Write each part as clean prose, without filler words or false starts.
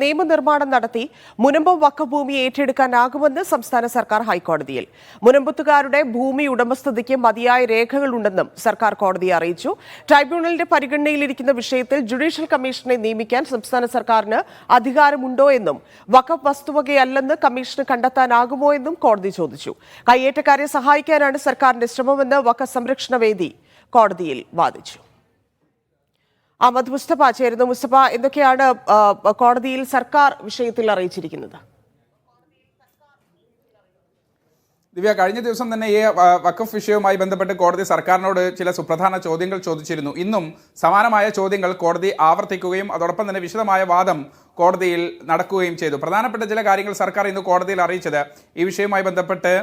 നിയമനിർമ്മാണം നടത്തി മുനമ്പം വഖഫ് ഭൂമി ഏറ്റെടുക്കാനാകുമെന്ന് സംസ്ഥാന സർക്കാർ ഹൈക്കോടതിയിൽ. മുനമ്പത്തുകാരുടെ ഭൂമി ഉടമസ്ഥതയ്ക്ക് മതിയായ രേഖകളുണ്ടെന്നും സർക്കാർ കോടതിയെ അറിയിച്ചു. ട്രൈബ്യൂണലിന്റെ പരിഗണനയിലിരിക്കുന്ന വിഷയത്തിൽ ജുഡീഷ്യൽ കമ്മീഷനെ നിയമിക്കാൻ സംസ്ഥാന സർക്കാരിന് അധികാരമുണ്ടോ എന്നും വഖഫ് വസ്തുവകയല്ലെന്ന് കമ്മീഷന് കണ്ടെത്താനാകുമോ എന്നും കോടതി ചോദിച്ചു. കയ്യേറ്റക്കാരെ സഹായിക്കാനാണ് സർക്കാരിന്റെ ശ്രമമെന്ന് വഖഫ് സംരക്ഷണ വേദി കോടതിയിൽ വാദിച്ചു. അഹമ്മദ് മുസ്തഫ ചേരുന്നു. മുസ്തഫ, എന്തൊക്കെയാണ് കോടതിയിൽ സർക്കാർ വിഷയത്തിൽ അറിയിച്ചിരിക്കുന്നത്? ദിവ്യ, കഴിഞ്ഞ ദിവസം തന്നെ ഈ വഖഫ് വിഷയവുമായി ബന്ധപ്പെട്ട് കോടതി സർക്കാരിനോട് ചില സുപ്രധാന ചോദ്യങ്ങൾ ചോദിച്ചിരുന്നു. ഇന്നും സമാനമായ ചോദ്യങ്ങൾ കോടതി ആവർത്തിക്കുകയും അതോടൊപ്പം തന്നെ വിശദമായ വാദം കോടതിയിൽ നടക്കുകയും ചെയ്തു. പ്രധാനപ്പെട്ട ചില കാര്യങ്ങൾ സർക്കാർ ഇന്ന് കോടതിയിൽ അറിയിച്ചത് ഈ വിഷയവുമായി ബന്ധപ്പെട്ട്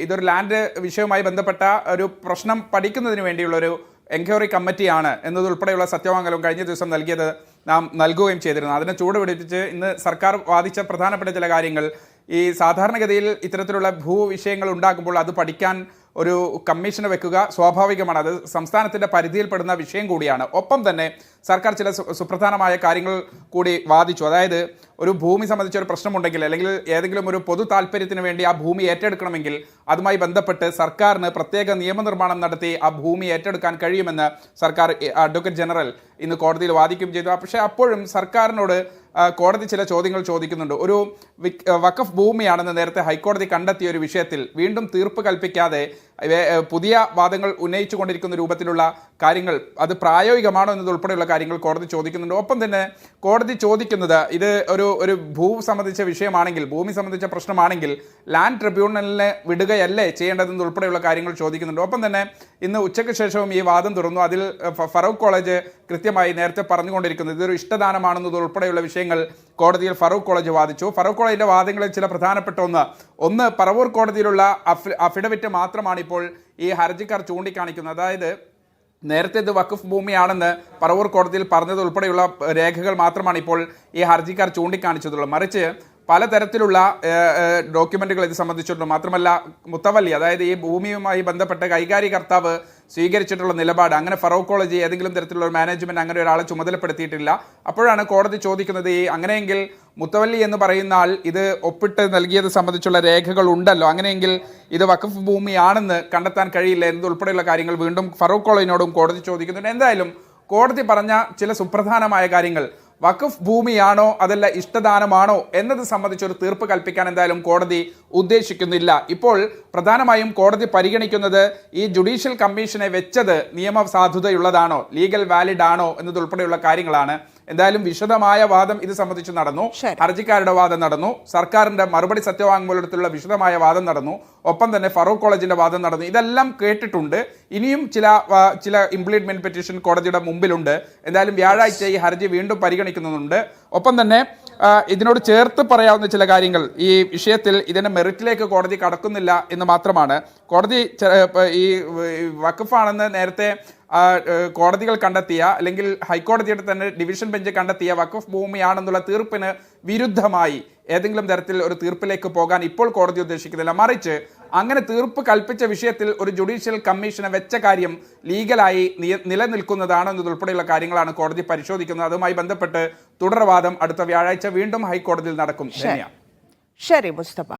ഇതൊരു ലാൻഡ് വിഷയവുമായി ബന്ധപ്പെട്ട ഒരു പ്രശ്നം പഠിക്കുന്നതിന് വേണ്ടിയുള്ളൊരു എൻക്വയറി കമ്മിറ്റിയാണ് എന്നതുൾപ്പെടെയുള്ള സത്യവാങ്മൂലം കഴിഞ്ഞ ദിവസം നാം നൽകുകയും ചെയ്തിരുന്നു. അതിനെ ചൂടുപിടിപ്പിച്ച് ഇന്ന് സർക്കാർ വാദിച്ച പ്രധാനപ്പെട്ട ചില കാര്യങ്ങൾ, ഈ സാധാരണഗതിയിൽ ഇത്തരത്തിലുള്ള ഭൂവിഷയങ്ങൾ ഉണ്ടാകുമ്പോൾ അത് പഠിക്കാൻ ഒരു കമ്മീഷനെ വെക്കുക സ്വാഭാവികമാണ്. അത് സംസ്ഥാനത്തിൻ്റെ പരിധിയിൽപ്പെടുന്ന വിഷയം കൂടിയാണ്. ഒപ്പം തന്നെ സർക്കാർ ചില സുപ്രധാനമായ കാര്യങ്ങൾ കൂടി വാദിച്ചു. അതായത് ഒരു ഭൂമി സംബന്ധിച്ച ഒരു പ്രശ്നമുണ്ടെങ്കിൽ അല്ലെങ്കിൽ ഏതെങ്കിലും ഒരു പൊതു താല്പര്യത്തിന് വേണ്ടി ആ ഭൂമി ഏറ്റെടുക്കണമെങ്കിൽ അതുമായി ബന്ധപ്പെട്ട് സർക്കാരിന് പ്രത്യേക നിയമനിർമ്മാണം നടത്തി ആ ഭൂമി ഏറ്റെടുക്കാൻ കഴിയുമെന്ന് സർക്കാർ അഡ്വക്കേറ്റ് ജനറൽ ഇന്ന് കോടതിയിൽ വാദിക്കുകയും ചെയ്തു. പക്ഷേ അപ്പോഴും സർക്കാരിനോട് കോടതി ചില ചോദ്യങ്ങൾ ചോദിക്കുന്നുണ്ട്. ഒരു വഖഫ് ഭൂമിയാണെന്ന് നേരത്തെ ഹൈക്കോടതി കണ്ടെത്തിയ ഒരു വിഷയത്തിൽ വീണ്ടും തീർപ്പ് കൽപ്പിക്കാതെ പുതിയ വാദങ്ങൾ ഉന്നയിച്ചു കൊണ്ടിരിക്കുന്ന രൂപത്തിലുള്ള കാര്യങ്ങൾ അത് പ്രായോഗികമാണോ എന്നതുൾപ്പെടെയുള്ള കാര്യങ്ങൾ കോടതി ചോദിക്കുന്നുണ്ട്. ഒപ്പം തന്നെ കോടതി ചോദിക്കുന്നത് ഇത് ഒരു ഭൂമി സംബന്ധിച്ച വിഷയമാണെങ്കിൽ, ഭൂമി സംബന്ധിച്ച പ്രശ്നമാണെങ്കിൽ ലാൻഡ് ട്രിബ്യൂണലിനെ വിടുകയല്ലേ ചെയ്യേണ്ടതെന്ന് ഉൾപ്പെടെയുള്ള കാര്യങ്ങൾ ചോദിക്കുന്നുണ്ട്. ഒപ്പം തന്നെ ഇന്ന് ഉച്ചയ്ക്ക് ശേഷവും ഈ വാദം തുറന്നു. അതിൽ ഫറൂഖ് കോളേജ് കൃത്യമായി നേരത്തെ പറഞ്ഞുകൊണ്ടിരിക്കുന്നത് ഇതൊരു ഇഷ്ടദാനമാണെന്നത് ഉൾപ്പെടെയുള്ള വിഷയങ്ങൾ കോടതിയിൽ ഫറൂഖ് കോളേജ് വാദിച്ചു. ഫറൂഖ് കോളേജിന്റെ വാദങ്ങളിൽ ചില പ്രധാനപ്പെട്ട ഒന്ന് പറവൂർ കോടതിയിലുള്ള അഫിഡവിറ്റ് മാത്രമാണ് ഇപ്പോൾ ഈ ഹർജിക്കാർ ചൂണ്ടിക്കാണിക്കുന്നത്. അതായത് നേരത്തെ ഇത് വഖഫ് ഭൂമിയാണെന്ന് പറവൂർ കോടതിയിൽ പറഞ്ഞത് ഉൾപ്പെടെയുള്ള രേഖകൾ മാത്രമാണ് ഇപ്പോൾ ഈ ഹർജിക്കാർ ചൂണ്ടിക്കാണിച്ചതുള്ളത്. മറിച്ച് പലതരത്തിലുള്ള ഡോക്യുമെന്റുകൾ ഇത് സംബന്ധിച്ചിട്ടുണ്ട്. മാത്രമല്ല മുത്തവല്ലി, അതായത് ഈ ഭൂമിയുമായി ബന്ധപ്പെട്ട കൈകാര്യകർത്താവ് സ്വീകരിച്ചിട്ടുള്ള നിലപാട്, അങ്ങനെ ഫറൂഖ് കോളേജ് ഏതെങ്കിലും തരത്തിലുള്ള ഒരു മാനേജ്മെന്റ് അങ്ങനെ ഒരാളെ ചുമതലപ്പെടുത്തിയിട്ടില്ല. അപ്പോഴാണ് കോടതി ചോദിക്കുന്നത്, ഈ അങ്ങനെയെങ്കിൽ മുത്തവല്ലി എന്ന് പറയുന്ന ആൾ ഇത് ഒപ്പിട്ട് നൽകിയത് സംബന്ധിച്ചുള്ള രേഖകൾ ഉണ്ടല്ലോ, അങ്ങനെയെങ്കിൽ ഇത് വഖഫ് ഭൂമിയാണെന്ന് കണ്ടെത്താൻ കഴിയില്ല എന്നതുൾപ്പെടെയുള്ള കാര്യങ്ങൾ വീണ്ടും ഫറൂഖ് കോളേജിനോടും കോടതി ചോദിക്കുന്നുണ്ട്. എന്തായാലും കോടതി പറഞ്ഞ ചില സുപ്രധാനമായ കാര്യങ്ങൾ, വഖഫ് ഭൂമിയാണോ അതല്ല ഇഷ്ടദാനമാണോ എന്നത് സംബന്ധിച്ചൊരു തീർപ്പ് കൽപ്പിക്കാൻ എന്തായാലും കോടതി ഉദ്ദേശിക്കുന്നില്ല. ഇപ്പോൾ പ്രധാനമായും കോടതി പരിഗണിക്കുന്നത് ഈ ജുഡീഷ്യൽ കമ്മീഷനെ വെച്ചത് നിയമസാധുതയുള്ളതാണോ, ലീഗൽ വാലിഡ് ആണോ എന്നതുൾപ്പെടെയുള്ള കാര്യങ്ങളാണ്. എന്തായാലും വിശദമായ വാദം ഇത് സംബന്ധിച്ച് നടന്നു. ഹർജിക്കാരുടെ വാദം നടന്നു, സർക്കാരിന്റെ മറുപടി സത്യവാങ്മൂലത്തിലുള്ള വിശദമായ വാദം നടന്നു, ഒപ്പം തന്നെ ഫറൂഖ് കോളേജിന്റെ വാദം നടന്നു. ഇതെല്ലാം കേട്ടിട്ടുണ്ട്. ഇനിയും ചില ഇംപ്ലീഡ്മെന്റ് പെറ്റീഷൻ കോടതിയുടെ മുമ്പിലുണ്ട്. എന്തായാലും വ്യാഴാഴ്ച ഈ ഹർജി വീണ്ടും പരിഗണിക്കുന്നുണ്ട്. ഒപ്പം തന്നെ ഇതിനോട് ചേർത്ത് പറയാവുന്ന ചില കാര്യങ്ങൾ, ഈ വിഷയത്തിൽ ഇതിന്റെ മെറിറ്റിലേക്ക് കോടതി കടക്കുന്നില്ല എന്ന് മാത്രമാണ്. കോടതി ഈ വഖഫാണെന്ന് നേരത്തെ കോടതികൾ കണ്ടെത്തിയ അല്ലെങ്കിൽ ഹൈക്കോടതിയുടെ തന്നെ ഡിവിഷൻ ബെഞ്ച് കണ്ടെത്തിയ വഖഫ് ഭൂമിയാണെന്നുള്ള തീർപ്പിന് വിരുദ്ധമായി ഏതെങ്കിലും തരത്തിൽ ഒരു തീർപ്പിലേക്ക് പോകാൻ ഇപ്പോൾ കോടതി ഉദ്ദേശിക്കുന്നില്ല. മറിച്ച് അങ്ങനെ തീർപ്പ് കൽപ്പിച്ച വിഷയത്തിൽ ഒരു ജുഡീഷ്യൽ കമ്മീഷനെ വെച്ച കാര്യം ലീഗലായി നിലനിൽക്കുന്നതാണോ എന്നതുൾപ്പെടെയുള്ള കാര്യങ്ങളാണ് കോടതി പരിശോധിക്കുന്നത്. അതുമായി ബന്ധപ്പെട്ട് തുടർവാദം അടുത്ത വ്യാഴാഴ്ച വീണ്ടും ഹൈക്കോടതിയിൽ നടക്കും. ശരി മുസ്തഫ.